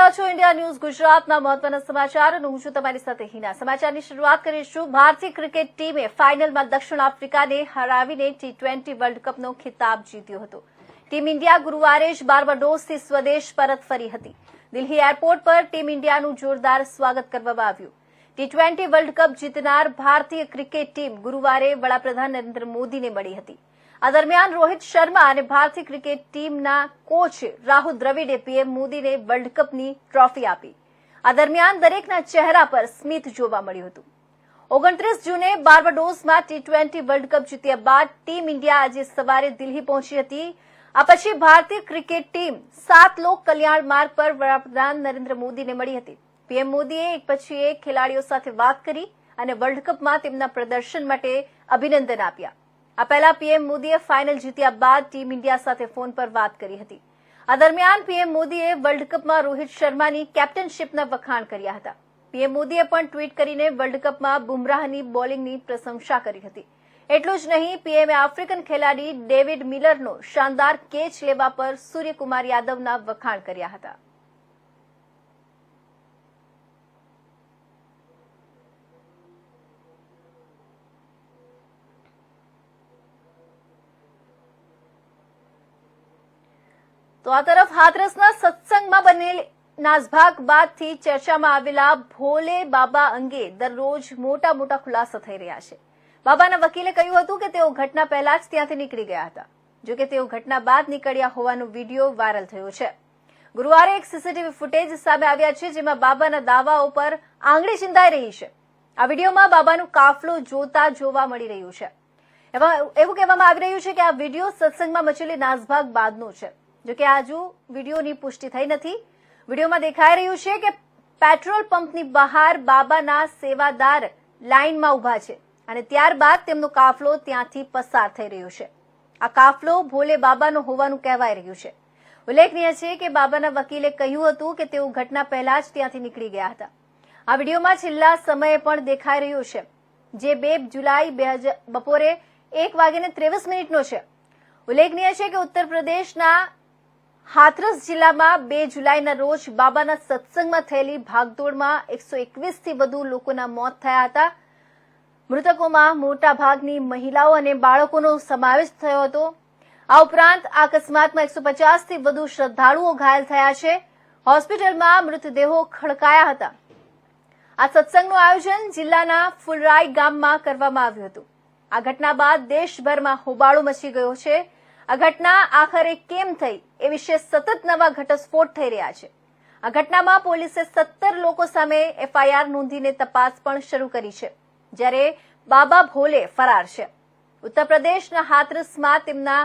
રહ્યા છો India news ગુજરાતના મહત્વના સમાચાર અને હું છું તમારી સાથે હિના। સમાચારની શરૂઆત કરીશું। ભારતીય ક્રિકેટ ટીમે ફાઇનલમાં દક્ષિણ આફ્રિકાને હરાવીને T20 વર્લ્ડ કપનો ખિતાબ જીત્યો હતો। ટીમ ઇન્ડિયા ગુરુવારે જ બાર્બાડોસથી સ્વદેશ પરત ફરી હતી। દિલ્હી એરપોર્ટ પર ટીમ ઇન્ડિયાનું જોરદાર સ્વાગત કરવામાં આવ્યું। T20 વર્લ્ડ કપ જીતનાર ભારતીય ક્રિકેટ ટીમ ગુરુવારે વડાપ્રધાન નરેન્દ્ર મોદીને મળી હતી। આ દરમિયાન રોહિત શર્મા અને ભારતીય ક્રિકેટ ટીમના કોચ રાહુલ દ્રવિડે પીએમ મોદીને વર્લ્ડ કપની ટ્રોફી આપી। આ દરમિયાન દરેકના ચહેરા પર સ્મિત જોવા મળ્યું હતું। 29 જૂને બાર્બાડોસમાં T20 વર્લ્ડ કપ જીત્યા બાદ ટીમ ઇન્ડિયા આજે સવારે દિલ્હી પહોંચી હતી। આ પછી ભારતીય ક્રિકેટ ટીમ 7 લોક કલ્યાણ માર્ગ પર વડાપ્રધાન નરેન્દ્ર મોદીને મળી હતી। પીએમ મોદીએ એક પછી એક ખેલાડીઓ સાથે વાત કરી અને વર્લ્ડ કપમાં તેમના પ્રદર્શન માટે અભિનંદન આપ્યા। આ પહેલા પીએમ મોદીએ ફાઇનલ જીત્યા બાદ ટીમ ઇન્ડિયા સાથે ફોન પર વાત કરી હતી। આ દરમિયાન પીએમ મોદીએ વર્લ્ડ કપમાં રોહિત શર્માની કેપ્ટનશીપના વખાણ કર્યા હતા। પીએમ મોદીએ પણ ટ્વીટ કરીને વર્લ્ડ કપમાં બુમરાહની બોલિંગની પ્રશંસા કરી હતી। એટલું જ નહીં, પીએમએ આફ્રિકન ખેલાડી ડેવિડ મિલરનો શાનદાર કેચ લેવા પર સૂર્યકુમાર યાદવના વખાણ કર્યા હતા। તો આ તરફ હાથરસના સત્સંગમાં બનેલ નાસભાગ બાદથી ચર્ચામાં આવેલા ભોલે બાબા અંગે દરરોજ મોટા ખુલાસા થઈ રહ્યા છે। બાબાના વકીલે કહ્યું હતું કે તેઓ ઘટના પહેલા જ ત્યાંથી નીકળી ગયા હતા, જો કે તેઓ ઘટના બાદ નીકળ્યા હોવાનો વિડીયો વાયરલ થયો છે। ગુરુવારે એક સીસીટીવી ફૂટેજ સામે આવ્યા છે, જેમાં બાબાના દાવાઓ પર આંગળી ચિંતાઈ રહી છે। આ વિડીયોમાં બાબાનું કાફલો જોતા જોવા મળી રહ્યું છે। એવું કહેવામાં આવી રહ્યું છે કે આ વિડીયો સત્સંગમાં મચેલી નાસભાગ બાદનો છે, જો કે આજુ વિડીયોની પુષ્ટિ થઈ નથી। વિડીયોમાં દેખાઈ રહ્યું છે કે પેટ્રોલ પંપની બહાર બાબાના સેવાદાર લાઇનમાં ઉભા છે અને ત્યારબાદ તેમનો કાફલો ત્યાંથી પસાર થઈ રહ્યો છે। આ કાફલો ભોલે બાબાનો હોવાનું કહેવાઈ રહ્યું છે। ઉલ્લેખનીય છે કે બાબાના વકીલે કહ્યું હતું કે તેઓ ઘટના પહેલા જ ત્યાંથી નીકળી ગયા હતા। આ વિડીયોમાં છેલ્લા સમયે પણ દેખાઈ રહ્યો છે, જે 2 જુલાઈ બપોરે 1:23 છે। ઉલ્લેખનીય છે કે ઉત્તર પ્રદેશના હાથરસ જિલ્લામાં 2 જુલાઈના રોજ બાબાના સત્સંગમાં થયેલી ભાગદોડમાં 121થી વધુ લોકોના મોત થયા હતા। મૃતકોમાં મોટા ભાગની મહિલાઓ અને બાળકોનો સમાવેશ થયો હતો। આ ઉપરાંત આ અકસ્માતમાં 150થી વધુ શ્રદ્ધાળુઓ ઘાયલ થયા છે। હોસ્પિટલમાં મૃતદેહો ખડકાયા હતા। આ સત્સંગનું આયોજન જિલ્લાના ફુલરાઈ ગામમાં કરવામાં આવ્યું હતું। આ ઘટના બાદ દેશભરમાં હોબાળો મચી ગયો છે। આ ઘટના આખરે કેમ થઈ એ વિશે સતત નવા ઘટસ્ફોટ થઈ રહ્યા છે। આ ઘટનામાં પોલીસે 17 લોકો સામે એફઆઈઆર નોંધીને તપાસ પણ શરૂ કરી છે, જ્યારે બાબા ભોલે ફરાર છે। ઉત્તર પ્રદેશના હાથરસમાં તેમના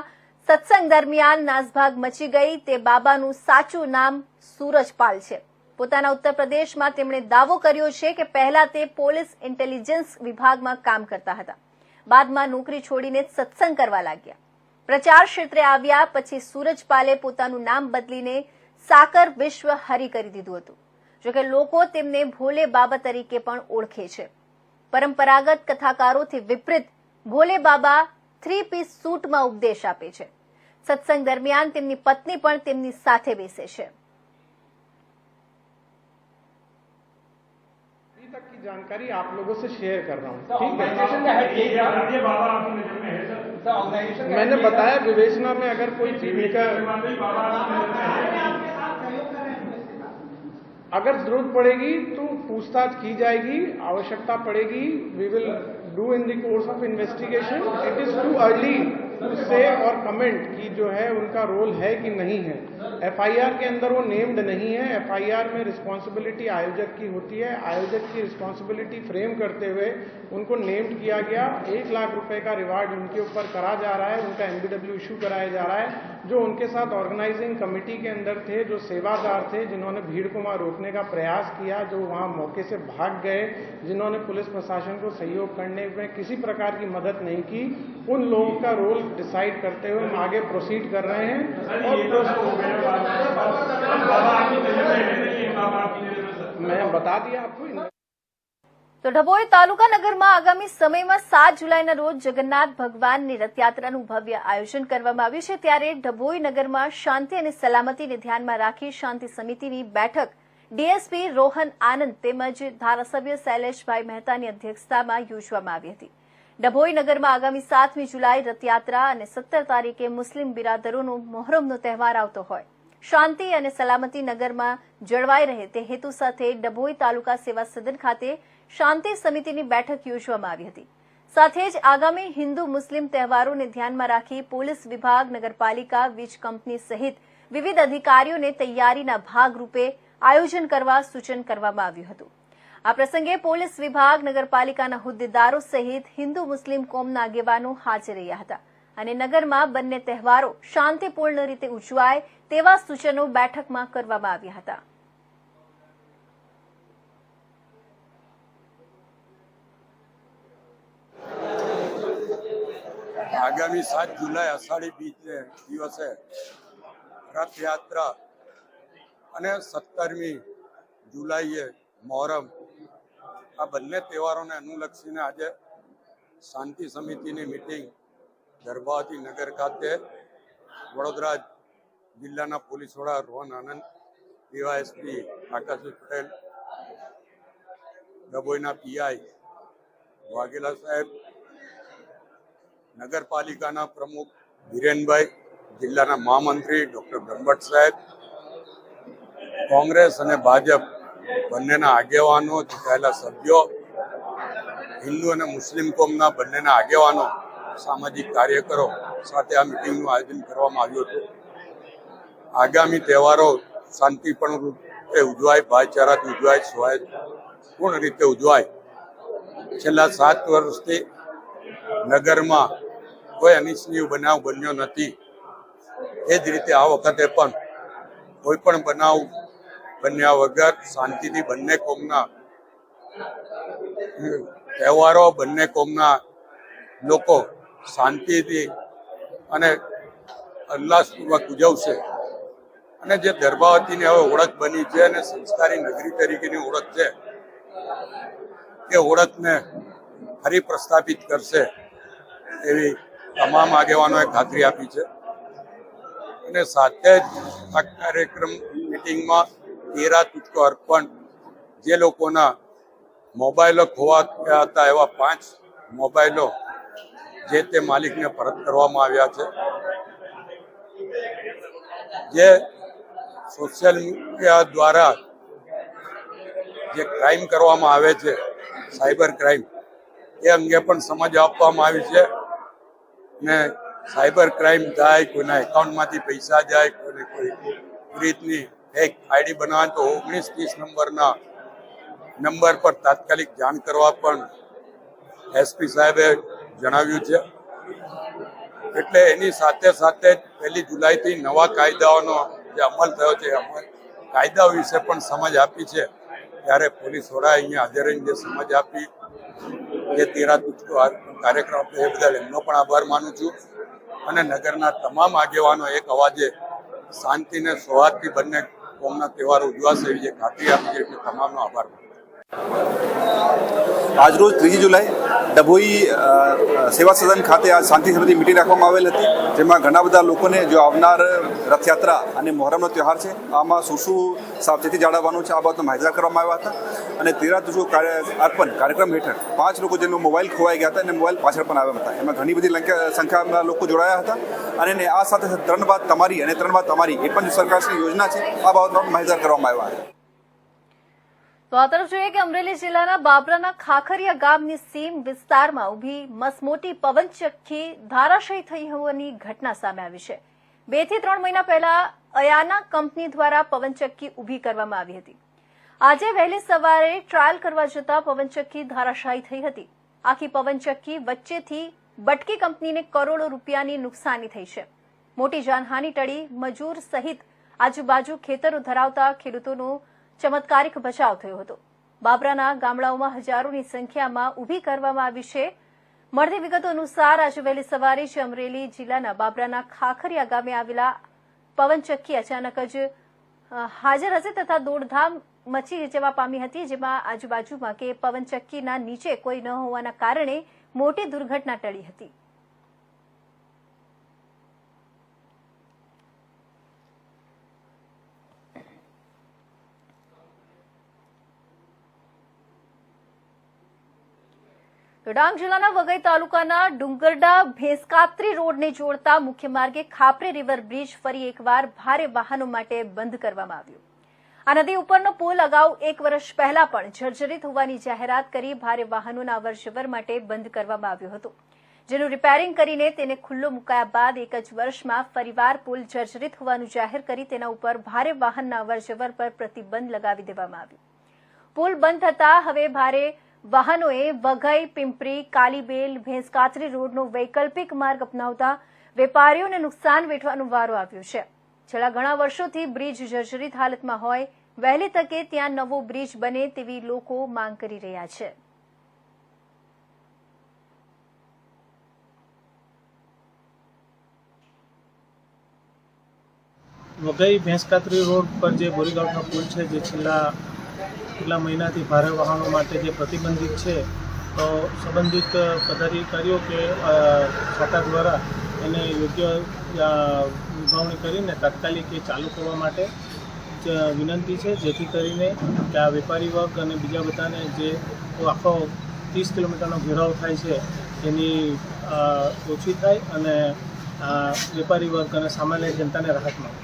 સત્સંગ દરમિયાન નાસભાગ મચી ગઈ। તે બાબાનું સાચું નામ સૂરજપાલ છે। પોતાના ઉત્તર પ્રદેશમાં તેમણે દાવો કર્યો છે કે પહેલા તે પોલીસ ઇન્ટેલિજન્સ વિભાગમાં કામ કરતા હતા, બાદમાં નોકરી છોડીને સત્સંગ કરવા લાગ્યા। પ્રચાર ક્ષેત્રે આવ્યા પછી સૂરજપાલે પોતાનું નામ બદલીને સાકર વિશ્વ હરી કરી દીધું હતું, જોકે લોકો તેમને ભોલે બાબા તરીકે પણ ઓળખે છે। પરંપરાગત કથાકારોથી વિપરીત ભોલે બાબા 3-પીસ સૂટમાં ઉપદેશ આપે છે। સત્સંગ દરમિયાન તેમની પત્ની પણ તેમની સાથે બેસે છે। तक की जानकारी आप लोगों से शेयर कर रहा हूँ, ठीक है। मैंने बताया विवेचना में अगर कोई चीज अगर जरूरत पड़ेगी तो पूछताछ की जाएगी, आवश्यकता पड़ेगी we will do in the course of investigation. It is too early to say और कमेंट कि जो है उनका रोल है कि नहीं है। एफआईआर के अंदर वो नेम्ड नहीं है। एफआईआर में रिस्पॉन्सिबिलिटी आयोजक की होती है। आयोजक की रिस्पॉन्सिबिलिटी फ्रेम करते हुए उनको नेम्ड किया गया। 1 लाख रुपए का रिवार्ड उनके ऊपर करा जा रहा है, उनका एमबीडब्ल्यू इशू कराया जा रहा है। जो उनके साथ ऑर्गेनाइजिंग कमेटी के अंदर थे, जो सेवादार थे, जिन्होंने भीड़ को वहां रोकने का प्रयास किया, जो वहां मौके से भाग गए, जिन्होंने पुलिस प्रशासन को सहयोग करने में किसी प्रकार की मदद नहीं की, उन लोगों का रोल डिसाइड करते हुए हम आगे प्रोसीड कर रहे हैं। और मैं बता दिया आपको। તો ડભોઈ તાલુકા નગરમાં આગામી સમયમાં 7 જુલાઈના રોજ જગન્નાથ ભગવાનની રથયાત્રાનું ભવ્ય આયોજન કરવામાં આવ્યું છે। ત્યારે ડભોઈ નગરમાં શાંતિ અને સલામતીને ધ્યાનમાં રાખી શાંતિ સમિતિની બેઠક ડીએસપી રોહન આનંદ તેમજ ધારાસભ્ય શૈલેષભાઈ મહેતાની અધ્યક્ષતામાં યોજવામાં આવી હતી. ડભોઈ નગરમાં આગામી 7મી જુલાઈ રથયાત્રા અને 17 તારીખે મુસ્લિમ બિરાદરોનો મોહરમનો તહેવાર આવતો હોય શાંતિ અને સલામતી નગરમાં જળવાઈ રહે તે હેતુ સાથે ડભોઈ તાલુકા સેવા સદન ખાતે શાંતિ સમિતિની બેઠક યોજવામાં આવી હતી. સાથે જ આગામી હિન્દુ મુસ્લિમ તહેવારોને ધ્યાનમાં રાખી પોલીસ વિભાગ, નગરપાલિકા, વીજ કંપની સહિત વિવિધ અધિકારીઓને તૈયારીના ભાગરૂપે આયોજન કરવા સૂચન કરવામાં આવ્યું હતું. આ પ્રસંગે પોલીસ વિભાગ, નગરપાલિકાના હોદ્દેદારો સહિત હિન્દુ મુસ્લિમ કોમના આગેવાનો હાજર રહ્યા હતા અને નગરમાં બંને તહેવારો શાંતિપૂર્ણ રીતે ઉજવાય તેવા સૂચનો બેઠકમાં કરવામાં આવ્યા હતા. આગામી 7 જુલાઈ અષાઢી બીજને દિવસે રથયાત્રા અને 17મી જુલાઈએ મોહરમ, આ બંને તહેવારોને અનુલક્ષીને આજે શાંતિ સમિતિની મિટિંગ ગર્ભાવતી નગર ખાતે વડોદરા જિલ્લાના પોલીસ વડા રોહન આનંદ, ડીવાયએસપી આકાશભાઈ પટેલ, ડભોઈના પીઆઈ વાઘેલા સાહેબ, નગરપાલિકાના પ્રમુખ વિરેનભાઈ, જિલ્લાના મહામંત્રી ડોક્ટર બ્રહ્મભટ્ટ સાહેબ, કોંગ્રેસ અને ભાજપ બંનેના આગેવાનો, ચૂંટાયેલા સભ્યો, હિન્દુ અને મુસ્લિમ કોમના બંનેના આગેવાનો, સામાજિક કાર્યકરો સાથે આ મિટિંગનું આયોજન કરવામાં આવ્યું હતું. આગામી તહેવારો શાંતિપૂર્ણ રૂપે ઉજવાય, ભાઈચારાથી ઉજવાય, સ્વયંપૂર્ણ રીતે ઉજવાય. છેલ્લા 7 વર્ષથી નગરમાં કોઈ અનિચ્છનીય બનાવ બન્યો નથી. એ જ રીતે આ વખતે પણ કોઈ પણ બનાવ બન્યા વગર શાંતિથી બંને કોમના તહેવારો, બંને કોમના લોકો શાંતિથી અને ઉલ્લાસપૂર્વક ઉજવશે. અને જે ગર્ભાવતીની હવે ઓળખ બની છે અને સંસ્કારી નગરી તરીકેની ઓળખ છે, એ ઓળખને ફરી પ્રસ્થાપિત કરશે એવી તમામ આગેવાનોએ ખાતરી આપી છે. અને સાથે જ આ કાર્યક્રમ મિટિંગમાં 13 તુજકો અર્પણ, જે લોકોના મોબાઈલો ખોવાયા હતા એવા 5 મોબાઈલો જે તે માલિકને પરત કરવામાં આવ્યા છે. જે સોશિયલ મીડિયા દ્વારા જે ક્રાઇમ કરવામાં આવે છે, સાયબર ક્રાઇમ, એ અંગે પણ સમજ આપવામાં આવી છે. ને સાયબર ક્રાઇમ થાય, કોઈના એકાઉન્ટમાંથી પૈસા જાય, કોઈને કોઈ રીતની એક આઈડી બનાવવા તો 1930 નંબરના નંબર પર તાત્કાલિક જાણ કરવા પણ એસપી સાહેબે જણાવ્યું છે. એટલે એની સાથે સાથે 1 જુલાઈથી નવા કાયદાઓનો જે અમલ થયો છે, કાયદાઓ વિશે પણ સમજ આપી છે. ત્યારે પોલીસ વડા અહીંયા હાજર રહીને જે સમજ આપી, જે 13 તુજકો કાર્યક્રમ એ બદલ એમનો પણ આભાર માનું છું. અને નગરના તમામ આગેવાનો એક અવાજે શાંતિને સૌહાર્દથી બંને કોમના તહેવારો ઉજવાશે એવી જે ખાતરી આપી છે, એટલે તમામનો આભાર માનું. આજરોજ 3 જુલાઈ ડભોઈ સેવા સદન ખાતે આ શાંતિ સમિતિ મિટિંગ રાખવામાં આવેલ હતી, જેમાં ઘણા બધા લોકોને જો આવનાર રથયાત્રા અને મોહરમનો તહેવાર છે, આમાં શું સાવચેતી જાળવવાનું છે, આ બાબતનો માહિતગાર કરવામાં આવ્યા હતા. અને 13 તુજકો અર્પણ કાર્યક્રમ હેઠળ 5 લોકો જેનો મોબાઈલ ખોવાઈ ગયા હતા અને મોબાઈલ પાછળ પણ આવ્યા હતા. એમાં ઘણી બધી સંખ્યામાં લોકો જોડાયા હતા. અને આ સાથે 3 બાદ તમારી અને 3 બાદ તમારી એ પણ સરકારની યોજના છે, આ બાબતમાં માહિતગાર કરવામાં આવ્યા હતા. તો આ તરફ જોઈએ કે અમરેલી જિલ્લાના બાબરાના ખાખરિયા ગામની સીમ વિસ્તારમાં ઉભી મસમોટી પવનચક્કી ધરાશાયી થઈ હોવાની ઘટના સામે આવી છે. 2 થી 3 મહિના પહેલા અયાના કંપની દ્વારા પવનચક્કી ઉભી કરવામાં આવી હતી. આજે વહેલી સવારે ટ્રાયલ કરવા જતા પવનચક્કી ધરાશાયી થઈ હતી. આખી પવનચક્કી વચ્ચેથી બટકી કંપનીને કરોડો રૂપિયાની નુકસાની થઈ છે. મોટી જાનહાની ટળી મજૂર સહિત આજુબાજુ ખેતરો ધરાવતા ખેડૂતોનો ચમત્કારિક બચાવ થયો હતો. બાબરાના ગામડાઓમાં હજારોની સંખ્યામાં ઉભી કરવામાં આવી છે. મળતી વિગતો અનુસાર આજે વહેલી સવારે જ અમરેલી જિલ્લાના બાબરાના ખાખરિયા ગામે આવેલા પવનચક્કી અચાનક જ હાજર હશે તથા દોડધામ મચી જવા પામી હતી, જેમાં આજુબાજુમાં કે પવનચક્કીના નીચે કોઈ ન હોવાના કારણે મોટી દુર્ઘટના ટળી હતી. તો ડાંગ જિલ્લાના વઘઈ તાલુકાના ડુંગરડા ભેંસકાત્રી રોડને જોડતા મુખ્ય માર્ગે ખાપરી રિવર બ્રિજ ફરી એકવાર ભારે વાહનો માટે બંધ કરવામાં આવ્યો. આ નદી ઉપરનો પુલ અગાઉ 1 વર્ષ પહેલા પણ જર્જરિત હોવાની જાહેરાત કરી ભારે વાહનોના અવરજવર માટે બંધ કરવામાં આવ્યો હતો, જેનું રિપેરિંગ કરીને તેને ખુલ્લો મુકાયા બાદ 1 જ વર્ષમાં ફરીવાર પુલ જર્જરિત હોવાનું જાહેર કરી તેના ઉપર ભારે વાહનના અવરજવર પર પ્રતિબંધ લગાવી દેવામાં આવ્યો. પુલ બંધ થતા હવે ભારે વાહનોએ વઘઈ, પિંપરી, કાલીબેલ, ભેંસકાત્રી રોડનો વૈકલ્પિક માર્ગ અપનાવતા વેપારીઓને નુકસાન વેઠવાનો વારો આવ્યો છે. છેલ્લા ઘણા વર્ષોથી બ્રિજ જર્જરિત હાલતમાં હોય, વહેલી તકે ત્યાં નવો બ્રિજ બને તેવી લોકો માંગ કરી રહ્યા છે. વઘઈ ભેંસકાત્રી રોડ પર જે બોરીગાંવનો પુલ છે, જે છેલ્લા કેટલા મહિનાથી ભારે વાહનો માટે જે પ્રતિબંધિત છે, તો સંબંધિત પદાધિકારીઓ કે ખાતા દ્વારા એને યોગ્ય વિભાવણી કરીને તાત્કાલિક એ ચાલુ કરવા માટે વિનંતી છે, જેથી કરીને કે આ વેપારી વર્ગ અને બીજા બધાને જે આખો 30 કિલોમીટરનો ઘેરાવ થાય છે એની ઓછી થાય અને વેપારી વર્ગ અને સામાન્ય જનતાને રાહત મળે.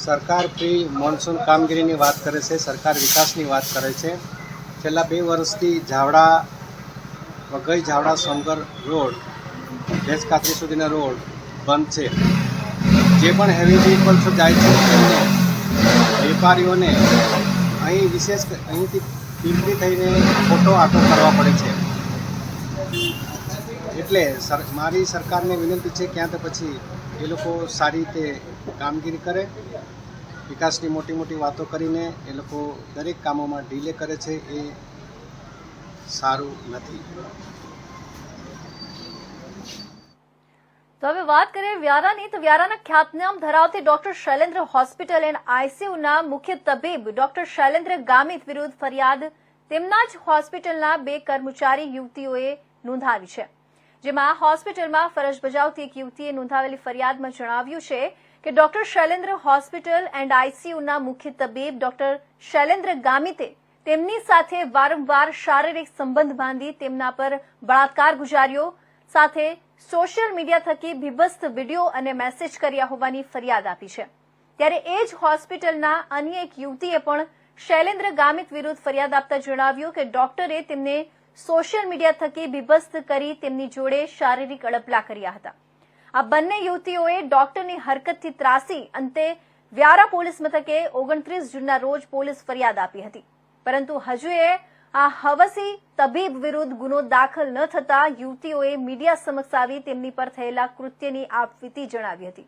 સરકાર પ્રી મોન્સૂન કામગીરીની વાત કરે છે, સરકાર વિકાસની વાત કરે છે. છેલ્લા 2 વર્ષથી વઘઈ જાવડા સોનગઢ રોડ, ભેંસકાત્રી સુધીના રોડ બંધ છે. જે પણ હેવી વ્હીકલ્સ જાય છે તેમને વેપારીઓને અહીંથી પિંપરી થઈને ખોટો આટો કરવા પડે છે. એટલે મારી સરકારને વિનંતી છે ક્યાં તો પછી એ લોકો સારી રીતે કામગીરી કરે. વિકાસની મોટી વાતો કરીને એ લોકો દરેક કામોમાં ડીલે કરે છે, એ સારું નથી. તો હવે વાત કરીએ વ્યારાની. તો વ્યારાના ખ્યાતનામ ધરાવતી ડોક્ટર શૈલેન્દ્ર હોસ્પિટલ એન્ડ આઈસીયુના મુખ્ય તબીબ ડોક્ટર શૈલેન્દ્ર ગામિત વિરુદ્ધ ફરિયાદ તેમના જ હોસ્પિટલના 2 કર્મચારી યુવતીઓએ નોંધાવી છે, જેમાં હોસ્પિટલમાં ફરજ બજાવતી એક યુવતીએ નોંધાવેલી ફરિયાદમાં જણાવ્યું છે કે ડોક્ટર શૈલેન્દ્ર હોસ્પિટલ એન્ડ આઈસીયુના મુખ્ય તબીબ ડોક્ટર શૈલેન્દ્ર ગામિતે તેમની સાથે વારંવાર શારીરિક સંબંધ બાંધી તેમના પર બળાત્કાર ગુજાર્યો, સાથે સોશિયલ મીડિયા થકી બીભત્સ વિડીયો અને મેસેજ કર્યા હોવાની ફરિયાદ આપી છે. ત્યારે એ જ હોસ્પિટલના અન્ય એક યુવતીએ પણ શૈલેન્દ્ર ગામિત વિરુદ્ધ ફરિયાદ આપતા જણાવ્યું કે ડોક્ટરે તેમને સોશિયલ મીડિયા થકી બીભત્સ કરી તેમની જોડે શારીરિક અડપલા કર્યા હતા. આ બંને યુવતીઓએ ડોક્ટરની હરકતથી ત્રાસી અંતે વ્યારા પોલીસ મથકે 29 જૂનના રોજ પોલીસ ફરિયાદ આપી હતી, પરંતુ હજુએ આ હવસી તબીબ વિરુદ્ધ ગુનો દાખલ ન થતા યુવતીઓએ મીડિયા સમક્ષ આવી તેમની પર થયેલા કૃત્યની આપવીતી જણાવી હતી.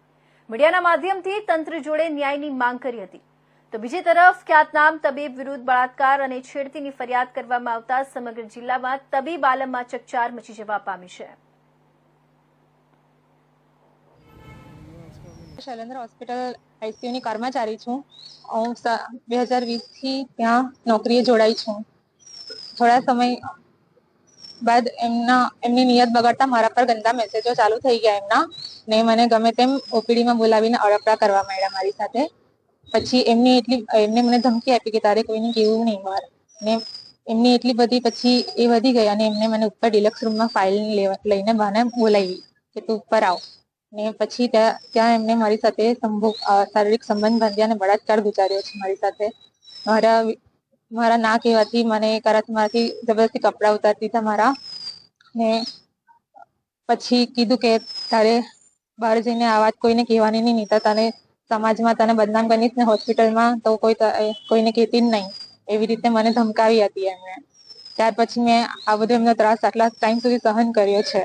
મીડિયાના માધ્યમથી તંત્ર જોડે ન્યાયની માંગ કરી હતી. તો બીજી તરફ ખ્યાતનામ તબીબ વિરુદ્ધ બળાત્કાર અને છેડતીની ફરિયાદ કરવામાં આવતા સમગ્ર જિલ્લામાં તબીબ આલમમાં ચકચાર મચી જવા પામી છે. શૈલેન્દ્ર હોસ્પિટલ આઈસીયુની કર્મચારી છું. હું 2020થી ત્યાં નોકરીએ જોડાઈ છું. થોડા સમય બાદ એમની નિયત બગાડતા મારા પર ગંદા મેસેજો ચાલુ થઈ ગયા એમના, ને મને ગમે તેમ ઓપીડીમાં બોલાવીને અડપડા કરવા માંડ્યા મારી સાથે. પછી એમને મને ધમકી આપી કે તારે કોઈને કેવું નહીં બહાર, ને એમની એટલી બધી પછી એ વધી ગઈ અને એમને મને ઉપર ડિલક્સ રૂમમાં ફાઇલ લઈને બહાને બોલાવી કે તું ઉપર આવ. ને પછી ત્યાં એમને મારી સાથે શારીરિક સંબંધ બાંધ્યા અને બળાત્કાર ગુજાર્યો છે મારી સાથે. મારા ના કહેવાથી મને મારાથી જબરદસ્તી કપડા ઉતારી દીધા મારા, ને પછી કીધું કે તારે બહાર જઈને આ વાત કોઈને કહેવાની નહીં, તો તને સમાજમાં તને બદનામ કરીશ ને હોસ્પિટલમાં તો કોઈને કહેતી જ નહીં, એવી રીતે મને ધમકાવી હતી એમને. ત્યાર પછી મેં આ બધો એમનો ત્રાસ આટલા ટાઈમ સુધી સહન કર્યો છે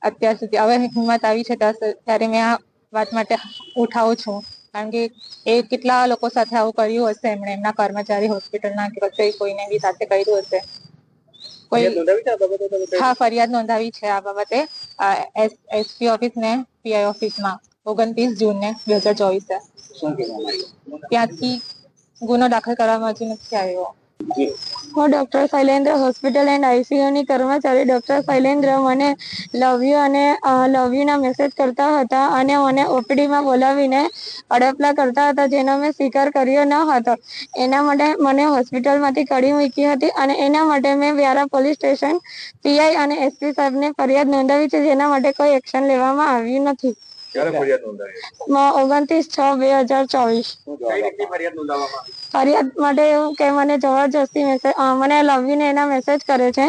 અત્યાર સુધી. હવે હિંમત આવી છે ત્યારે મેં આ વાત માટે ઉઠાવું છું, કારણ કે એ કેટલા લોકો સાથે આવું કર્યું હશે એમણે, એમના કર્મચારી હોસ્પિટલના કે કોઈને બી સાથે કર્યું હશે. હા, ફરિયાદ નોંધાવી છે આ બાબતે એસપી ઓફિસ ને પીઆઈ ઓફિસમાં 29 જૂન 2024. ત્યાંથી ગુનો દાખલ કરવામાં હજુ નથી આવ્યો. હું ડૉક્ટર શૈલેન્દ્ર હોસ્પિટલ એન્ડ આઈસીયુની કર્મચારી. ડૉક્ટર શૈલેન્દ્ર મને લવ યુના મેસેજ કરતા હતા અને મને ઓપીડીમાં બોલાવીને અડપલા કરતા હતા, જેનો મેં સ્વીકાર કર્યો ન હતો. એના માટે મને હોસ્પિટલમાંથી કાઢી મૂકી હતી અને એના માટે મેં વ્યારા પોલીસ સ્ટેશન પીઆઈ અને એસપી સાહેબને ફરિયાદ નોંધાવી છે, જેના માટે કોઈ એક્શન લેવામાં આવ્યું નથી. ક્યારે ફરિયાદ નોંધાવી? 29/6/2024. ફરિયાદ માટે એવું કે મને જબરજસ્તી મને લવ યુ ને એના મેસેજ કરે છે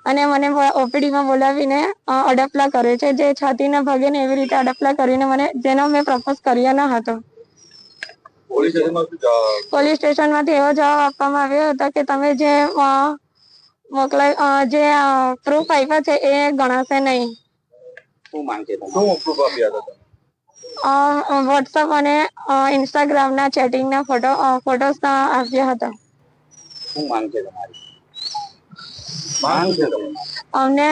અને મને ઓપીડીમાં બોલાવીને અડપલા કરે છે, જે છાતીના ભાગે ને એવી રીતે અડપલા કરીને જેનો મેં પ્રપોઝ કર્યો ન હતો. પોલીસ સ્ટેશનમાંથી એવો જવાબ આપવામાં આવ્યો હતો કે તમે જે પ્રૂફ આપ્યા છે એ ગણાશે નહીં. વોટ્સઅપ અને ઇન્સ્ટાગ્રામના ચેટિંગના ફોટોસ આપ્યા હતા. અમને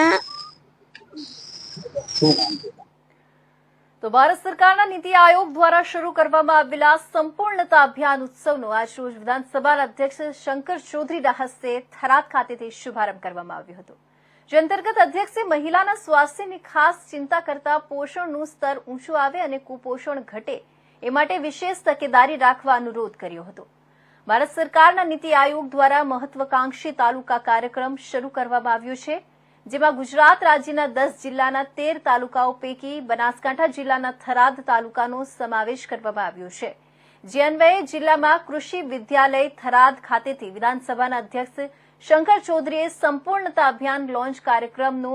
તો ભારત સરકારના નીતિ આયોગ દ્વારા શરૂ કરવામાં આવેલા સંપૂર્ણતા અભિયાન ઉત્સવનો આજરોજ વિધાનસભાના અધ્યક્ષ શંકર ચૌધરીના હસ્તે થરાદ ખાતેથી શુભારંભ કરવામાં આવ્યો હતો, જે અંતર્ગત અધ્યક્ષે મહિલાના સ્વાસ્થ્યની ખાસ ચિંતા કરતા પોષણનું સ્તર ઊંચું આવે અને કુપોષણ ઘટે એ માટે વિશેષ તકેદારી રાખવા અનુરોધ કર્યો હતો. ભારત સરકારના નીતિ આયોગ દ્વારા મહત્વાકાંક્ષી તાલુકા કાર્યક્રમ શરૂ કરવામાં આવ્યો છે, જેમાં ગુજરાત રાજ્યના 10 જિલ્લાના 13 તાલુકાઓ પૈકી બનાસકાંઠા જિલ્લાના થરાદ તાલુકાનો સમાવેશ કરવામાં આવ્યો છે. જે અન્વયે જિલ્લામાં કૃષિ વિદ્યાલય થરાદ ખાતેથી વિધાનસભાના અધ્યક્ષ શંકર ચૌધરીએ સંપૂર્ણતા અભિયાન લોન્ચ કાર્યક્રમનો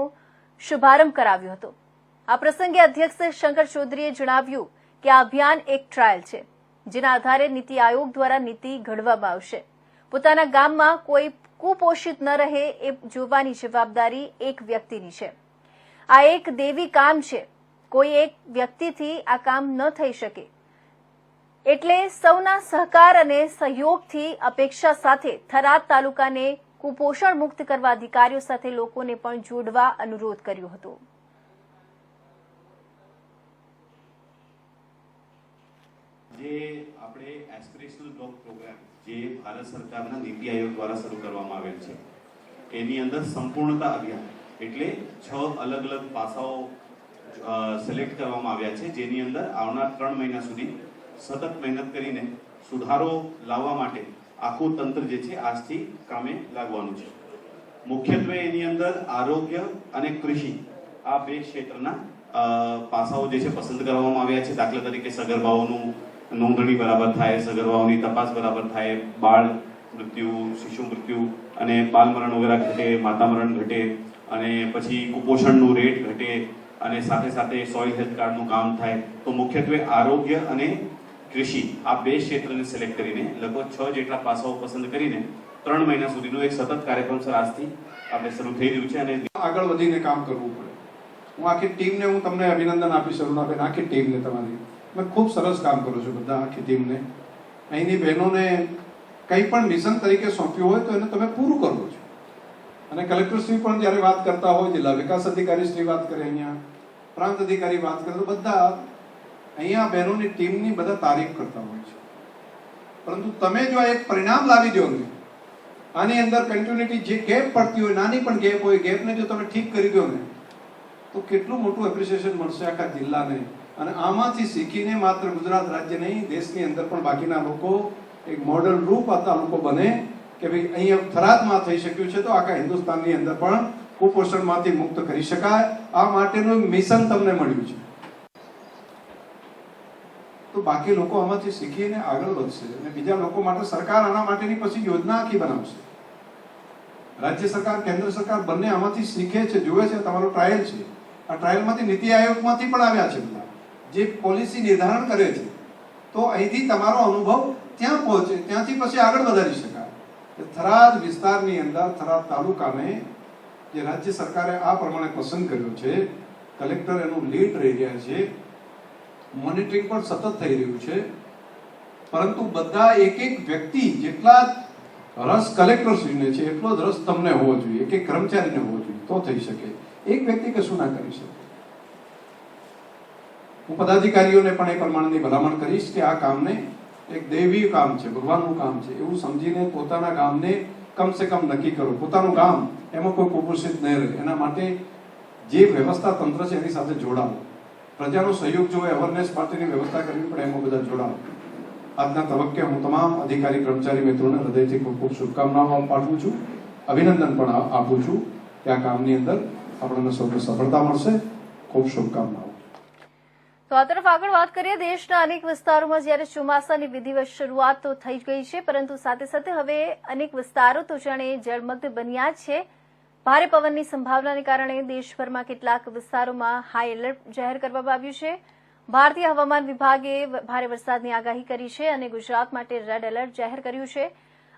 શુભારંભ કરાવ્યો હતો. આ પ્રસંગે અધ્યક્ષ શંકર ચૌધરીએ જણાવ્યું કે આ અભિયાન એક ટ્રાયલ છે, જેના આધારે નીતિ આયોગ દ્વારા નીતિ ઘડવામાં આવશે. પોતાના ગામમાં કોઈ કુપોષિત ન રહે એ જોવાની જવાબદારી એક વ્યક્તિની છે. આ એક દેવી કામ છે, કોઈ એક વ્યક્તિથી આ કામ ન થઈ શકે, એટલે સૌના સહકાર અને સહયોગથી અપેક્ષા સાથે થરાદ તાલુકાને કુપોષણ મુક્ત કરવા અધિકારીઓ સાથે લોકોને પણ જોડવા અનુરોધ કર્યો હતો. જે આપણે એસ્પિરેશનલ બ્લોક પ્રોગ્રામ જે ભારત સરકારના નીતિ આયોગ દ્વારા શરૂ કરવામાં આવેલ છે, એની અંદર સંપૂર્ણતા અભિયાન એટલે 6 અલગ અલગ પાસાઓ સિલેક્ટ કરવામાં આવ્યા છે, જેની અંદર આવનાર 3 મહિના સુધી સતત મહેનત કરીને સુધારો લાવવા માટે આખું તંત્ર જે છે આજથી કામે લાગવાનું છે. મુખ્યત્વે એની અંદર આરોગ્ય અને કૃષિ આ 2 ક્ષેત્રના પાસાઓ જે છે પસંદ કરવામાં આવ્યા છે. દાખલા તરીકે સગર્ભાઓનું નોંધણી બરાબર થાય, સગર્ભાઓની તપાસ બરાબર થાય, બાળ મૃત્યુ, શિશુ મૃત્યુ અને બાલ મરણ વગેરે ઘટે, માતા મરણ ઘટે અને પછી કુપોષણનું રેટ ઘટે અને સાથે સાથે સોઇલ હેલ્થ કાર્ડનું કામ થાય. તો મુખ્યત્વે આરોગ્ય અને કૃષિ આ 2 ક્ષેત્રને સિલેક્ટ કરીને લગભગ 6 જેટલા પાસાઓ પસંદ કરીને 3 મહિના સુધીનો એક સતત કાર્યક્રમ સર આજથી આપણે શરૂ થઈ રહ્યું છે અને આગળ વધીને કામ કરવું પડે. હું આખી ટીમને તમને અભિનંદન આપીશ, અરુણાબેન, આખી ટીમને તમારી. તમે ખૂબ સરસ કામ કરો છો બધા, આખી ટીમને. અહીંની બહેનોને કંઈ પણ મિશન તરીકે સોંપ્યું હોય તો એને તમે પૂરું કરો છો. અને કલેક્ટરશ્રી પણ જ્યારે વાત કરતા હોય, જિલ્લા વિકાસ અધિકારીશ્રી વાત કરે, અહીંયા પ્રાંત અધિકારી વાત કરે, તો બધા અહીંયા બહેનોની ટીમની બધા તારીફ કરતા હોય છે. પરંતુ તમે જો એક પરિણામ લાવી દો ને, આની અંદર કન્ટિન્યુટી જે ગેપ પડતી હોય, નાની પણ ગેપ હોય, ગેપને જો તમે ઠીક કરી દો ને, તો કેટલું મોટું એપ્રિસિએશન મળશે આખા જિલ્લાને. અને આમાંથી શીખીને માત્ર ગુજરાત રાજ્ય નહીં, દેશની અંદર પણ બાકીના લોકો એક મોડલ રૂપ આ તાલુકો બને કે ભાઈ અહીંયા થરાદમાં થઈ શક્યું છે તો આખા હિન્દુસ્તાનની અંદર પણ કુપોષણમાંથી મુક્ત કરી શકાય. આ માટેનું મિશન તમને મળ્યું છે. તો બાકી લોકો આમાંથી શીખીને આગળ વધશે અને બીજા લોકો માટે સરકાર આના માટેની પછી યોજના આખી બનાવશે. રાજ્ય સરકાર, કેન્દ્ર સરકાર બંને આમાંથી શીખે છે, જુએ છે. તમારો ટ્રાયલ છે, આ ટ્રાયલમાંથી નીતિ આયોગમાંથી પણ આવ્યા છે બધા, જે પોલિસી નિર્ધારણ કરે છે. તો અહીંથી તમારો અનુભવ ત્યાં પહોંચે, ત્યાંથી પછી આગળ વધારી શકાય. થરાદ વિસ્તારની અંદર, થરાદ તાલુકાને જે રાજ્ય સરકારે આ પ્રમાણે પસંદ કર્યો છે, કલેક્ટર એનું લીડ રહી રહ્યા છે, મોનિટરિંગ પણ સતત થઈ રહ્યું છે. પરંતુ બધા એક એક વ્યક્તિ જેટલા રસ કલેક્ટરશ્રીને છે એટલો જ રસ તમને હોવો જોઈએ, એક એક કર્મચારીને હોવો જોઈએ, તો થઈ શકે. એક વ્યક્તિ કશું ના કરી શકે. હું પદાધિકારીઓને પણ એ પ્રમાણેની ભલામણ કરીશ કે આ કામને એક દૈવી કામ છે, ભગવાનનું કામ છે એવું સમજીને પોતાના ગામને કમસે કમ નક્કી કરો, પોતાનું ગામ એમાં કોઈ કુપોષિત નહીં રહે એના માટે જે વ્યવસ્થા તંત્ર છે એની સાથે જોડાવો, પ્રજાનો સહયોગ જો અવેરનેસ પાર્ટીની વ્યવસ્થા કરવી પડે એમાં બધા જોડાવો. આજના તબક્કે હું તમામ અધિકારી કર્મચારી મિત્રોને હૃદયથી ખૂબ ખૂબ શુભકામનાઓ પાઠવું છું, અભિનંદન પણ આપું છું કે આ કામની અંદર આપણને સૌને સફળતા મળશે. ખૂબ શુભકામનાઓ. તો આ તરફ આગળ વાત કરીએ, દેશના અનેક વિસ્તારોમાં જ્યારે ચોમાસાની વિધિવત શરૂઆત તો થઈ ગઈ છે, પરંતુ સાથે સાથે હવે અનેક વિસ્તારો તો જાણે જળમગ્ન બન્યા છે. ભારે પવનની સંભાવનાને કારણે દેશભરમાં કેટલાક વિસ્તારોમાં હાઈ એલર્ટ જાહેર કરવામાં આવ્યું છે. ભારતીય હવામાન વિભાગે ભારે વરસાદની આગાહી કરી છે અને ગુજરાત માટે રેડ એલર્ટ જાહેર કર્યું છે.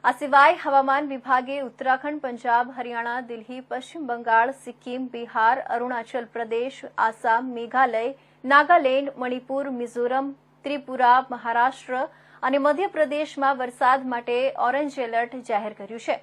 આ સિવાય હવામાન વિભાગે ઉત્તરાખંડ, પંજાબ, હરિયાણા, દિલ્હી, પશ્ચિમ બંગાળ, સિક્કિમ, બિહાર, અરુણાચલ પ્રદેશ, આસામ, મેઘાલય, નાગાલેન્ડ, મણિપુર, મિઝોરમ, ત્રિપુરા, મહારાષ્ટ્ર અને મધ્યપ્રદેશમાં વરસાદ માટે ઓરેન્જ એલર્ટ જાહેર કર્યું છે.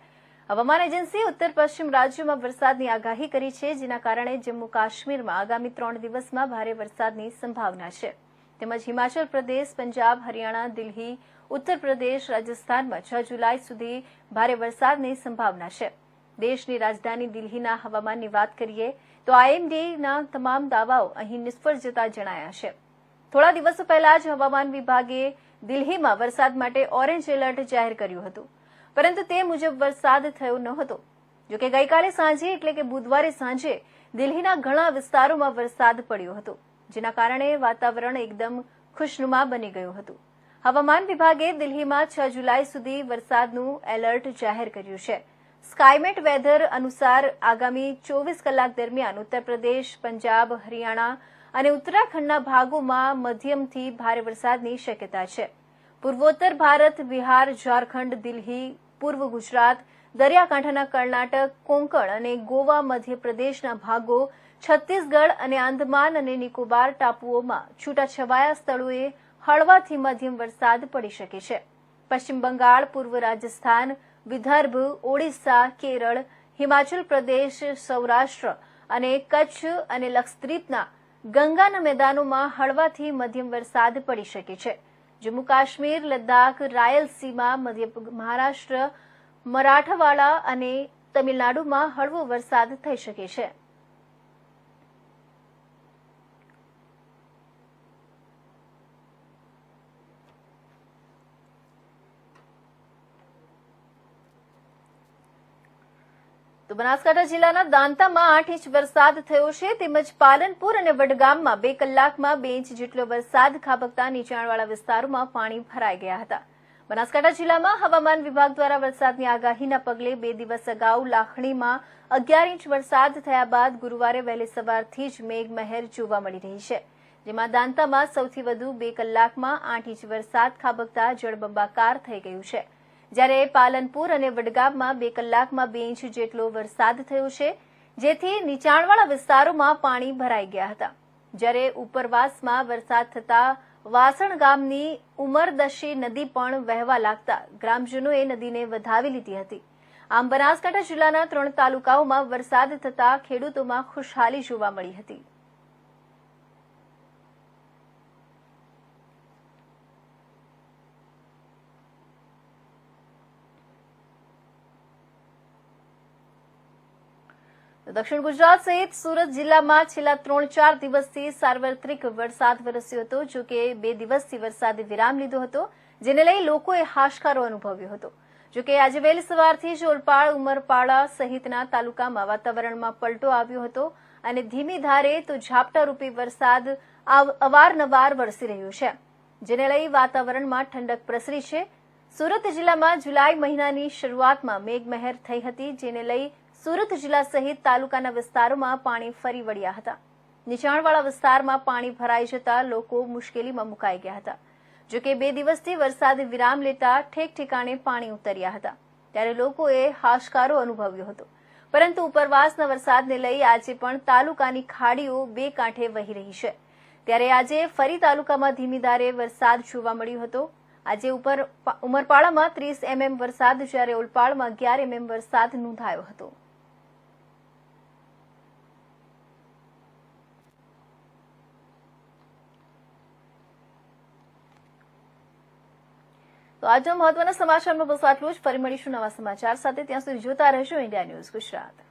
હવામાન એજન્સીએ ઉત્તર પશ્ચિમ રાજ્યોમાં વરસાદની આગાહી કરી છે, જેના કારણે જમ્મુ કાશ્મીરમાં આગામી 3 દિવસમાં ભારે વરસાદની સંભાવના છે. તેમજ હિમાચલ પ્રદેશ, પંજાબ, હરિયાણા, દિલ્હી, ઉત્તર પ્રદેશ, રાજસ્થાનમાં 6 જુલાઈ સુધી ભારે વરસાદની સંભાવના છે. દેશની રાજધાની દિલ્હીના હવામાનની વાત કરીએ તો આઈએમડીના તમામ દાવાઓ અહીં નિષ્ફળ જતા જણાયા છે. થોડા દિવસો પહેલા જ હવામાન વિભાગે દિલ્હીમાં વરસાદ માટે ઓરેન્જ એલર્ટ જાહેર કર્યું હતું, પરંતુ તે મુજબ વરસાદ થયો ન હતો. જોકે ગઈકાલે સાંજે એટલે કે બુધવારે સાંજે દિલ્હીના ઘણા વિસ્તારોમાં વરસાદ પડ્યો હતો, જેના કારણે વાતાવરણ એકદમ ખુશનુમા બની ગયું હતું. હવામાન વિભાગે દિલ્હીમાં 6 જુલાઈ સુધી વરસાદનું એલર્ટ જાહેર કર્યું છે. સ્કાયમેટ વેધર અનુસાર આગામી 24 કલાક દરમિયાન ઉત્તર પ્રદેશ, પંજાબ, હરિયાણા અને ઉત્તરાખંડના ભાગોમાં મધ્યમથી ભારે વરસાદની શક્યતા છે. પૂર્વોત્તર ભારત, બિહાર, ઝારખંડ, દિલ્હી, પૂર્વ ગુજરાત, દરિયાકાંઠાના કર્ણાટક, કોંકણ અને ગોવા, મધ્યપ્રદેશના ભાગો, છત્તીસગઢ અને આંદમાન અને નિકોબાર ટાપુઓમાં છૂટાછવાયા સ્થળોએ હળવાથી મધ્યમ વરસાદ પડી શકે છે. પશ્ચિમ બંગાળ, પૂર્વ રાજસ્થાન, વિદર્ભ, ઓડિશા, કેરળ, હિમાચલ પ્રદેશ, સૌરાષ્ટ્ર અને કચ્છ અને લક્ષદ્વીપના ગંગાના મેદાનોમાં હળવાથી મધ્યમ વરસાદ પડી શકે છે. જમ્મુ કાશ્મીર, લદ્દાખ, રાયલસીમા, મધ્ય મહારાષ્ટ્ર, મરાઠવાડા અને તમિલનાડુમાં હળવો વરસાદ થઈ શકે છે. તો બનાસકાંઠા જિલ્લાના દાંતામાં 8 ઇંચ વરસાદ થયો છે, તેમજ પાલનપુર અને વડગામમાં 2 કલાકમાં 2 ઇંચ જેટલો વરસાદ ખાબકતા નીચાણવાળા વિસ્તારોમાં પાણી ભરાઈ ગયા હતા. બનાસકાંઠા જિલ્લામાં હવામાન વિભાગ દ્વારા વરસાદની આગાહીના પગલે 2 દિવસ અગાઉ લાખણીમાં 11 ઇંચ વરસાદ થયા બાદ ગુરુવારે વહેલી સવારથી જ મેઘમહેર જોવા મળી રહી છે, જેમાં દાંતામાં સૌથી વધુ 2 કલાકમાં 8 ઇંચ વરસાદ ખાબકતા જળબંબાકાર થઈ ગયું છે. જ્યારે પાલનપુર અને વડગામમાં 2 કલાકમાં 2 ઇંચ જેટલો વરસાદ થયો છે, જેથી નીચાણવાળા વિસ્તારોમાં પાણી ભરાઈ ગયા હતા. જ્યારે ઉપરવાસમાં વરસાદ થતા વાસણ ગામની ઉમરદશી નદી પણ વહેવા લાગતા ગ્રામજનોએ નદીને વધાવી લીધી હતી. આમ બનાસકાંઠા જિલ્લાના 3 તાલુકાઓમાં વરસાદ થતા ખેડૂતોમાં ખુશહાલી જોવા મળી હતી. દક્ષિણ ગુજરાત સહિત સુરત જિલ્લામાં છેલ્લા 3-4 દિવસથી સાર્વત્રિક વરસાદ વરસ્યો હતો. જો કે 2 દિવસથી વરસાદે વિરામ લીધો હતો, જેને લઈ લોકોએ હાશકારો અનુભવ્યો હતો. જો કે આજે વહેલી સવારથી જ ઓલપાડ, ઉમરપાડા સહિતના તાલુકામાં વાતાવરણમાં પલટો આવ્યો હતો અને ધીમી ધારે તો ઝાપટારૂપી વરસાદ અવારનવાર વરસી રહ્યો છે, જેને લઈ વાતાવરણમાં ઠંડક પ્રસરી છે. સુરત જિલ્લામાં જુલાઈ મહિનાની શરૂઆતમાં મેઘમહેર થઈ હતી, જેને લઈ સુરત જિલ્લા સહિત તાલુકાના વિસ્તારોમાં પાણી ફરી વળ્યા હતા. નીચાણવાળા વિસ્તારમાં પાણી ભરાઈ જતા લોકો મુશ્કેલીમાં મુકાઈ ગયા હતા. જો કે 2 દિવસથી વરસાદે વિરામ લેતા ઠેક ઠેકાણે પાણી ઉતર્યા હતા, ત્યારે લોકોએ હાશકારો અનુભવ્યો હતો. પરંતુ ઉપરવાસના વરસાદને લઈ આજે પણ તાલુકાની ખાડીઓ 2 કાંઠે વહી રહી છે. ત્યારે આજે ફરી તાલુકામાં ધીમી ધારે વરસાદ જોવા મળ્યો હતો. આજે ઉમરપાડામાં 30 mm વરસાદ, જ્યારે ઓલપાડમાં 11 mm વરસાદ નોંધાયો હતો. તો આજના મહત્વના સમાચારમાં બસ આટલું જ. ફરી મળીશું નવા સમાચાર સાથે. ત્યાં સુધી જોતા રહેશો ઇન્ડિયા ન્યૂઝ ગુજરાત.